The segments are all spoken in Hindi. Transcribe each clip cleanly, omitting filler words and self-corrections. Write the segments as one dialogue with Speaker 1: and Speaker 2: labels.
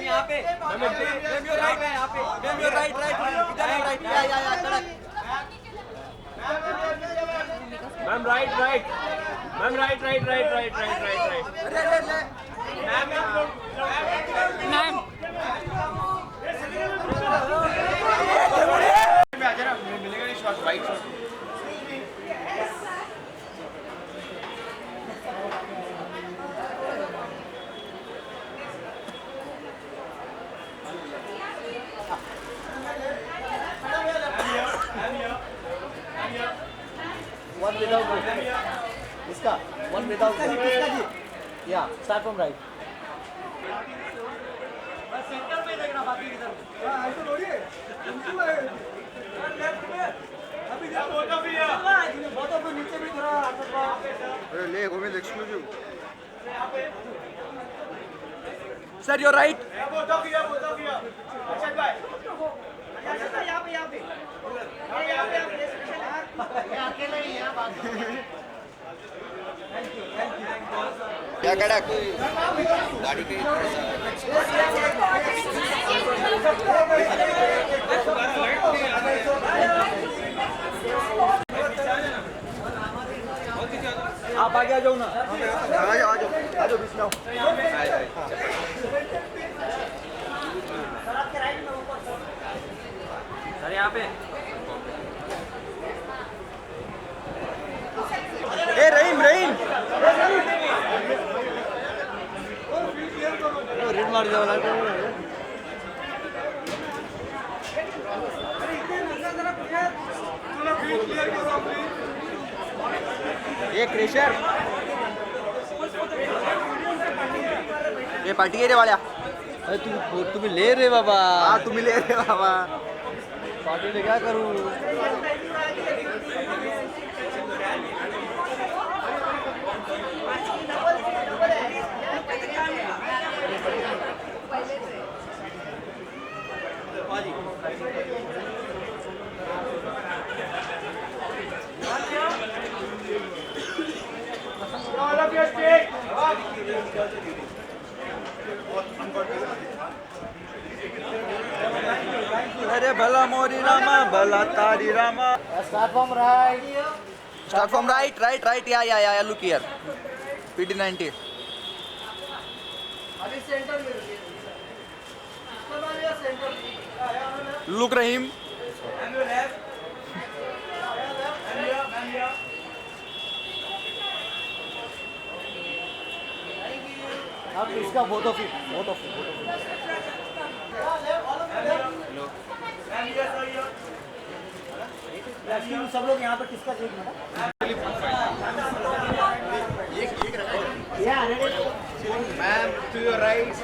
Speaker 1: यहाँ पे मैम योर राइट यहाँ पे मैम योर राइट इधर राइट या कड़क
Speaker 2: ma'am right ma'am right
Speaker 1: ma'am
Speaker 2: मिलेगा नहीं shot white shot
Speaker 1: One without goal. इसका one without goal. किसका जी? Yeah, start from right. Centre में देखना बाकी किधर? हाँ ऐसे थोड़ी है. अभी क्या बोलता भी है? बोलता भी नीचे भी थोड़ा आसपास.
Speaker 3: अरे ले Govind exclusive.
Speaker 1: Sir, you're right.
Speaker 3: बोलता भी है. अच्छा भाई.
Speaker 1: यहाँ पे अकेले ही यहाँ बात.
Speaker 3: क्या कड़क गाड़ी के
Speaker 1: आप आगे आ जाओ ना.
Speaker 3: आ जाओ बीच में आओ.
Speaker 1: सर यहाँ पे
Speaker 3: ए रहीम
Speaker 1: रेड मार जाओ ना.
Speaker 3: ये क्रेशर ये पार्टी के रे वाल्या.
Speaker 1: अरे तुम्ही ले रे बाबा.
Speaker 3: हाँ तुम ले रे बाबा.
Speaker 1: पार्टी में क्या करूँ.
Speaker 3: अरे भला मोरी रामा भला तारी Rama.
Speaker 1: Start from right.
Speaker 3: Start from right. Yeah. Look here. PT90.
Speaker 1: अभी सेंटर में.
Speaker 3: Look रहीम.
Speaker 1: आप इसका both of you. सब लोग यहाँ पर किसका एक
Speaker 3: मैम टू योर राइट.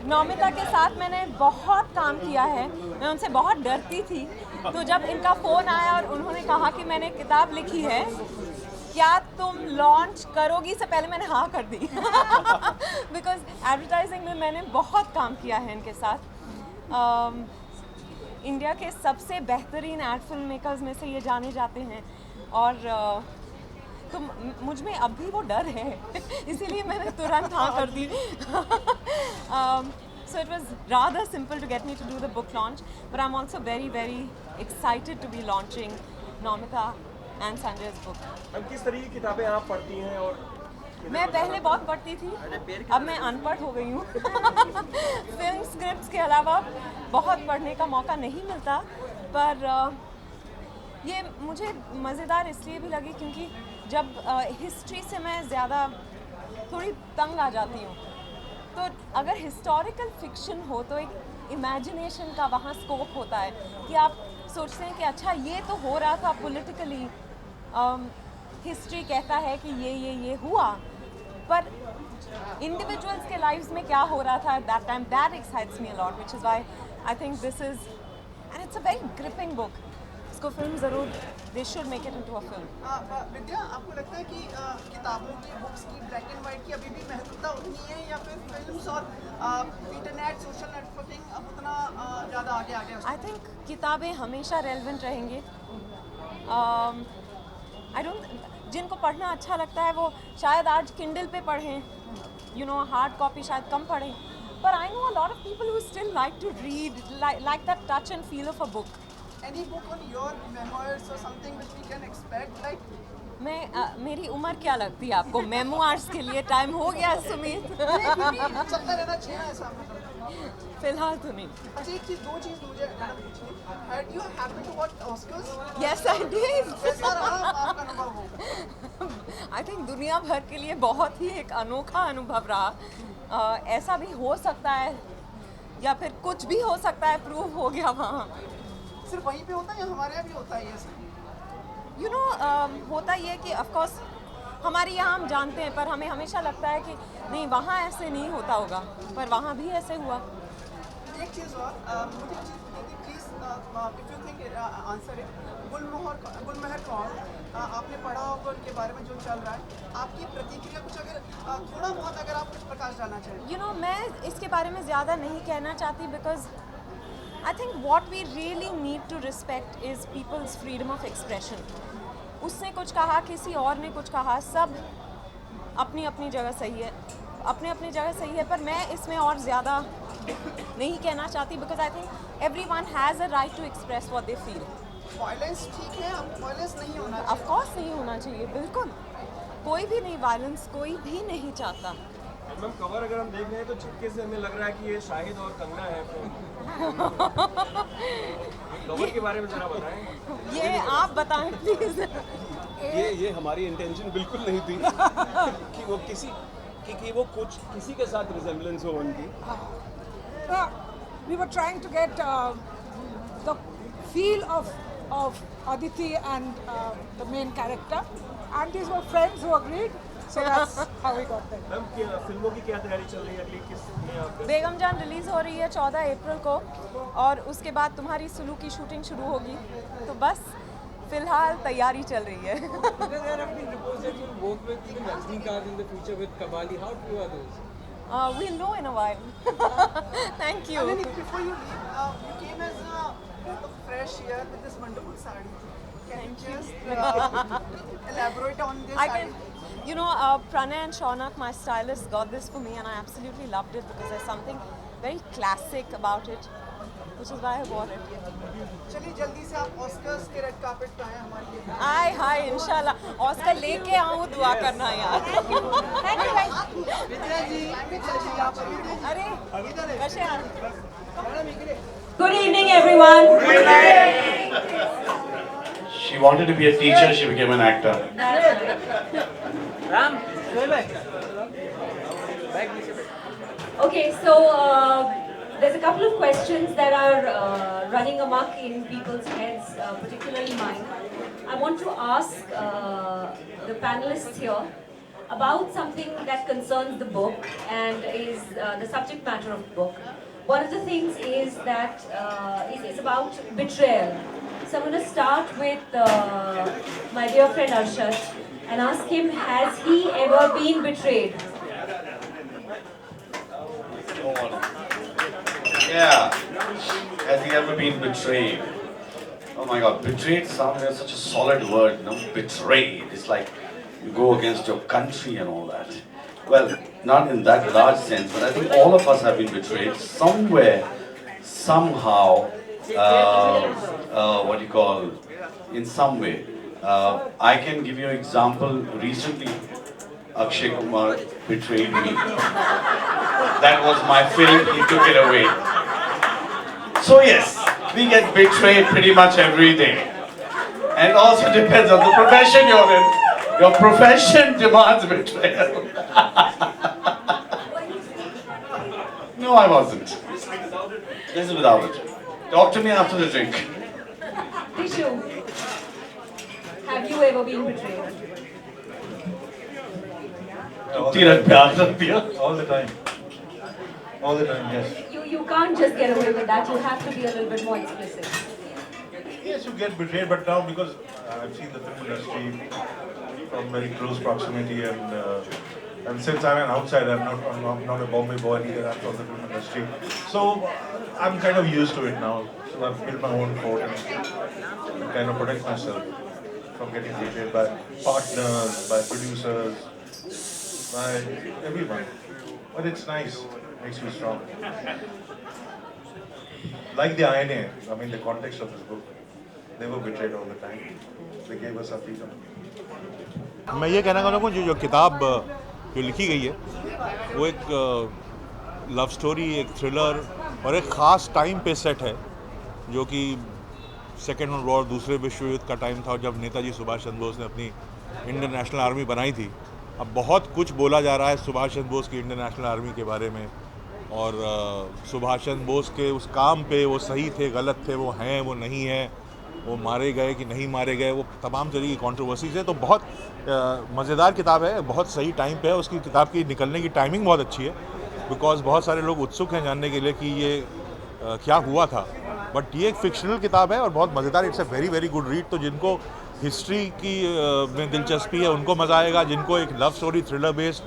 Speaker 4: नौमिता के साथ मैंने बहुत काम किया है. मैं उनसे बहुत डरती थी. तो जब इनका फ़ोन आया और उन्होंने कहा कि मैंने किताब लिखी है, क्या तुम लॉन्च करोगी, से पहले मैंने हाँ कर दी. बिकॉज एडवर्टाइजिंग में मैंने बहुत काम किया है इनके साथ. इंडिया के सबसे बेहतरीन एड फिल्म मेकर्स में से ये जाने जाते हैं. और तो मुझ में अब भी वो डर है. इसीलिए मैंने तुरंत हाँ कर दी. So it was rather simple to get me to do the book launch, but I'm also very, very excited to be launching Naumita and Sanjay's book.
Speaker 2: अब किस तरह की किताबें आप पढ़ती हैं और
Speaker 4: मैं पहले बहुत पढ़ती थी, अब मैं अनपढ़ हो गई हूँ. फिल्म स्क्रिप्ट्स के अलावा बहुत पढ़ने का मौका नहीं मिलता, पर ये मुझे मज़ेदार इसलिए भी लगी क्योंकि जब हिस्ट्री से मैं ज़्यादा थोड़ी तंग आ जाती हूँ. तो अगर हिस्टोरिकल फिक्शन हो तो एक इमेजिनेशन का वहाँ स्कोप होता है कि आप सोचते हैं कि अच्छा ये तो हो रहा था पॉलिटिकली, हिस्ट्री कहता है कि ये हुआ, पर इंडिविजुअल्स के लाइव्स में क्या हो रहा था that time, that excites me a lot, which is why I think this is and it's a very gripping book. इसको फिल्म ज़रूर, they should make it into a film.
Speaker 5: Vidya, आपको लगता है कि किताबों की, बुक्स की, ब्लैक एंड वाइट की अभी भी महत्वता उतनी है, या फिर फिल्म्स और इंटरनेट, सोशल नेटवर्किंग अब उतना ज़्यादा आगे आ गया
Speaker 4: आई थिंक किताबें हमेशा रेलेवेंट रहेंगे. आई डोंट, जिनको पढ़ना अच्छा लगता है वो शायद आज किंडल पे पढ़ें, यू नो, हार्ड कॉपी शायद कम पढ़ें, पर I know a lot of people who still like to read, like that touch and feel of a book.
Speaker 5: Any book on your memoirs or something which we can expect, like?
Speaker 4: मेरी उम्र क्या लगती है आपको? मेमोइर्स के लिए टाइम हो गया सुमित.
Speaker 5: चलता रहना चाहिए ऐसा मतलब.
Speaker 4: फिलहाल तो नहीं.
Speaker 5: अच्छा, एक चीज, दो चीज मुझे पूछनी. Had you happened to watch Oscars?
Speaker 4: Yes I did.
Speaker 5: कैसा रहा आपका अनुभव वो?
Speaker 4: आई थिंक दुनिया भर के लिए बहुत ही एक अनोखा अनुभव रहा. ऐसा भी हो सकता है या फिर कुछ भी हो सकता है, प्रूव हो गया वहाँ.
Speaker 5: सिर्फ वहीं पे होता है या हमारे यहाँ भी होता है ये सब?
Speaker 4: यू नो, होता ये कि ऑफ कोर्स हमारे यहाँ हम जानते हैं, पर हमें हमेशा लगता है कि नहीं वहाँ ऐसे नहीं होता होगा, पर वहाँ भी ऐसे हुआ.
Speaker 5: एक चीज़ और, मुझे एक चीज़ बताइए please, if you think answer है. गुलमहर कौर, आपने पढ़ा होगा उनके बारे में जो चल रहा है, आपकी प्रतिक्रिया कुछ अगर थोड़ा बहुत अगर आप कुछ प्रकाश डालना चाहें.
Speaker 4: यू नो, मैं इसके बारे में ज़्यादा नहीं कहना चाहती, because I think what we really need to respect is people's freedom of expression. उसने कुछ कहा, किसी और ने कुछ कहा, सब अपनी अपनी जगह सही है, अपने अपनी जगह सही है, पर मैं इसमें और ज़्यादा नहीं कहना चाहती, because I think everyone has a right to express what they feel.
Speaker 5: Violence ठीक है, वायलेंस नहीं होना चाहिए.
Speaker 4: ऑफ कोर्स नहीं होना चाहिए, बिल्कुल. कोई भी नहीं, वायलेंस कोई भी नहीं चाहता.
Speaker 2: मैम, कवर अगर हम देख रहे हैं तो छक्के से हमें लग रहा है कि ये शाहिद और कंगना है. कवर के बारे में जरा बताएं.
Speaker 4: ये आप बताएं प्लीज.
Speaker 6: ये हमारी इंटेंशन बिल्कुल नहीं थी कि वो किसी के साथ रिजेम्बलेंस हो उनकी.
Speaker 7: We were trying to get the feel of Aditi and the main character, and these were friends who agreed, so that's how we got there.
Speaker 2: Ma'am, फिल्मों की क्या तैयारी चल रही है अगली? किस में आप?
Speaker 4: बेगम जान रिलीज हो रही है 14 अप्रैल को, और उसके बाद तुम्हारी सुलू की शूटिंग शुरू होगी, तो बस फिलहाल तैयारी चल रही है.
Speaker 8: There have been reports that you'll work with even Rajinikanth in the future with Kamali. How true are those?
Speaker 4: We'll know in a while. Thank you.
Speaker 5: And then before you leave, you came as a breath of fresh air with this wonderful sari. Can you just elaborate on this?
Speaker 4: I can, you know, Pranay and Shaunak, my stylist, got this for me, and I absolutely loved it because there's something very classic about it, which is why I bought it.
Speaker 5: चलिए जल्दी से आप ऑस्कर्स के रेड कार्पेट पे आए हमारे लिए.
Speaker 4: आय हाय, इंशाल्लाह ऑस्कर लेके आऊँ, दुआ करना यार. अरे कसे आहात?
Speaker 9: Good evening, everyone.
Speaker 10: She wanted to be a teacher, she became an actor.
Speaker 9: Okay, so there's a couple of questions that are running amok in people's heads, particularly mine. I want to ask the panelists here about something that concerns the book and is the subject matter of the book. One of the things is that is about betrayal. So I'm going to start with my dear friend Arshad and ask him, has he ever been betrayed?
Speaker 10: Yeah. Has he ever been betrayed? Oh my God, betrayed sounds like such a solid word, no? Betrayed. It's like you go against your country and all that. Well, not in that large sense, but I think all of us have been betrayed somewhere, somehow, what do you call, in some way. I can give you an example. Recently, Akshay Kumar betrayed me. That was my film, he took it away. So yes, we get betrayed pretty much every day. And it also depends on the profession you're in. Your profession demands betrayal. No, I wasn't. This is without it. Talk to me after the drink.
Speaker 9: Tishu, have you ever been betrayed?
Speaker 10: All the
Speaker 11: time. All the time, yes.
Speaker 9: You can't just get away with that. You have to be a little bit more explicit.
Speaker 11: Yes, you get betrayed, but now because I've seen the film industry from very close proximity, and since I'm an outsider, I'm not a Bombay boy either. I'm from the film industry, so I'm kind of used to it now. So I've built my own fort and kind of protect myself from getting betrayed by partners, by producers, by everyone. But it's nice, makes you strong. Like the INA, I mean the context of this book, they were betrayed all the time. They gave us our freedom.
Speaker 12: मैं ये कहना चाहूँगा जो किताब जो लिखी गई है वो एक लव स्टोरी, एक थ्रिलर और एक ख़ास टाइम पे सेट है, जो कि सेकेंड वर्ल्ड वॉर, दूसरे विश्व युद्ध का टाइम था जब नेताजी सुभाष चंद्र बोस ने अपनी इंडियन नेशनल आर्मी बनाई थी। अब बहुत कुछ बोला जा रहा है सुभाष चंद्र बोस की इंडियन नेशनल आर्मी के बारे में, और सुभाष चंद्र बोस के उस काम पे वो सही थे, गलत थे, वो हैं, वो नहीं हैं, वो मारे गए कि नहीं मारे गए, वो तमाम तरह की कॉन्ट्रोवर्सीज है। तो बहुत मज़ेदार किताब है, बहुत सही टाइम पे है। उसकी किताब की निकलने की टाइमिंग बहुत अच्छी है, बिकॉज बहुत सारे लोग उत्सुक हैं जानने के लिए कि ये क्या हुआ था। बट ये एक फिक्शनल किताब है और बहुत मज़ेदार, it's a very very good read. तो जिनको हिस्ट्री की में दिलचस्पी है उनको मज़ा आएगा, जिनको एक love story, thriller based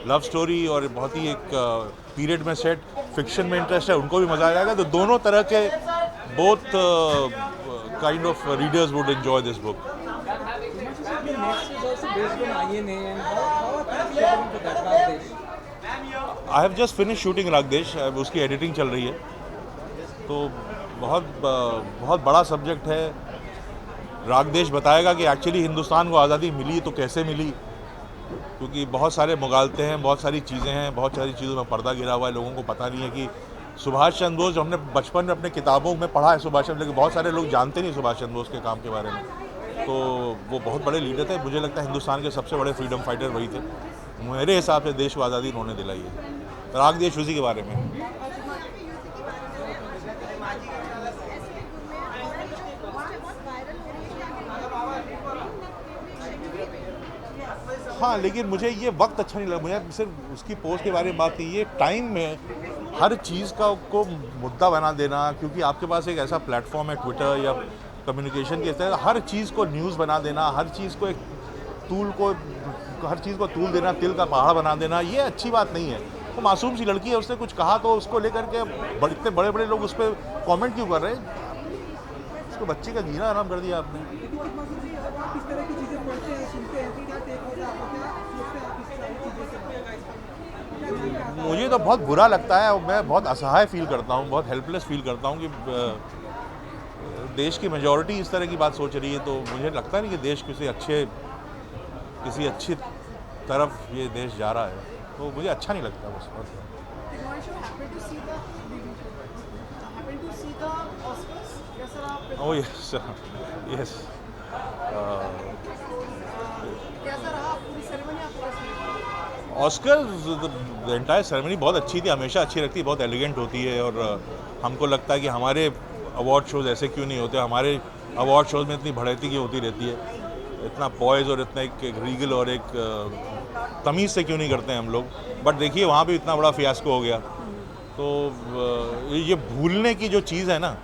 Speaker 12: love story और बहुत ही एक पीरियड में सेट फिक्शन में इंटरेस्ट है उनको भी मज़ा आएगा। तो दोनों तरह के both kind of readers would enjoy this book. I have just finish shooting Raag Desh, उसकी एडिटिंग चल रही है। तो बहुत बड़ा सब्जेक्ट है। रागदेश बताएगा कि एक्चुअली हिंदुस्तान को आज़ादी मिली तो कैसे मिली, क्योंकि बहुत सारे मुगालते हैं, बहुत सारी चीज़ें हैं, बहुत सारी चीज़ों में पर्दा गिरा हुआ है। लोगों को पता नहीं है कि सुभाष चंद्र बोस, जो हमने बचपन में अपने किताबों में पढ़ा है सुभाष चंद्र, लेकिन बहुत सारे लोग जानते नहीं सुभाष चंद्र बोस के काम के बारे में। तो वो बहुत बड़े लीडर थे। मुझे लगता है हिंदुस्तान के सबसे बड़े फ्रीडम फाइटर वही थे। मेरे हिसाब से देश को आज़ादी उन्होंने दिलाई है। रागदेश उसी के बारे में। हाँ, लेकिन मुझे ये वक्त अच्छा नहीं लगा। मुझे सिर्फ उसकी पोस्ट के बारे में बात नहीं, ये टाइम में हर चीज़ को मुद्दा बना देना, क्योंकि आपके पास एक ऐसा प्लेटफॉर्म है ट्विटर या कम्युनिकेशन के तरह, हर चीज़ को न्यूज़ बना देना, हर चीज़ को तूल देना, तिल का पहाड़ बना देना, ये अच्छी बात नहीं है। वो मासूम सी लड़की है, उसने कुछ कहा तो उसको लेकर के इतने बड़े बड़े लोग उस पर कॉमेंट क्यों कर रहे हैं? उसको बच्चे का जीना आराम कर दिया आपने। मुझे तो बहुत बुरा लगता है और मैं बहुत असहाय फील करता हूँ, बहुत हेल्पलेस फील करता हूँ कि देश की मेजॉरिटी इस तरह की बात सोच रही है। तो मुझे लगता नहीं कि देश किसी अच्छी तरफ ये देश जा रहा है, तो मुझे अच्छा नहीं लगता बस। Oh yes yes. Oscar the entire ceremony बहुत अच्छी थी, हमेशा अच्छी लगती है, बहुत एलिगेंट होती है। और हमको लगता है कि हमारे अवार्ड शोज़ ऐसे क्यों नहीं होते, हमारे अवार्ड शोज़ में इतनी बढ़ती की होती रहती है, इतना पॉइज और इतना एक रीगल और एक तमीज़ से क्यों नहीं करते हैं हम लोग। बट देखिए वहाँ भी इतना बड़ा फियास्को हो गया। तो ये भूलने की जो चीज़ है ना,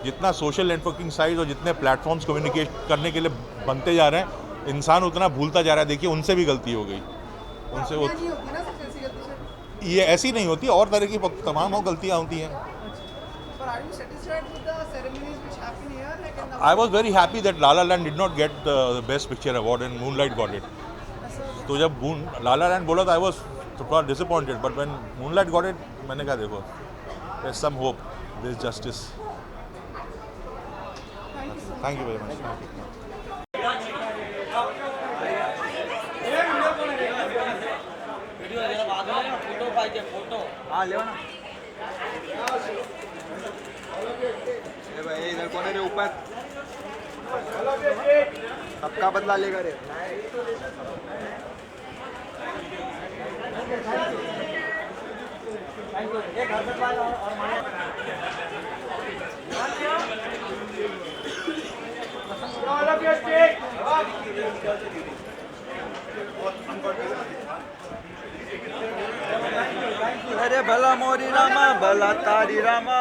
Speaker 12: जितना सोशल नेटवर्किंग साइट और जितने प्लेटफॉर्म्स कम्युनिकेट करने के लिए बनते जा रहे हैं, इंसान उतना भूलता जा रहा है। देखिए उनसे भी गलती हो गई, उनसे वो ये ऐसी नहीं होती, और तरह की तमाम गलतियाँ होती हैं। I was very happy that La La Land did not get the Best Picture award and Moonlight got it. तो जब La La Land बोला तो I was थोड़ा disappointed, but when Moonlight got it, मैंने कहा देखो, there's some hope, there's justice. Thank you very much.
Speaker 3: हाँ ले ना भाई, इधर कोने रे ऊपर सबका बदला लेगा रे। अरे भला मोरी रामा, भला तारी रामा।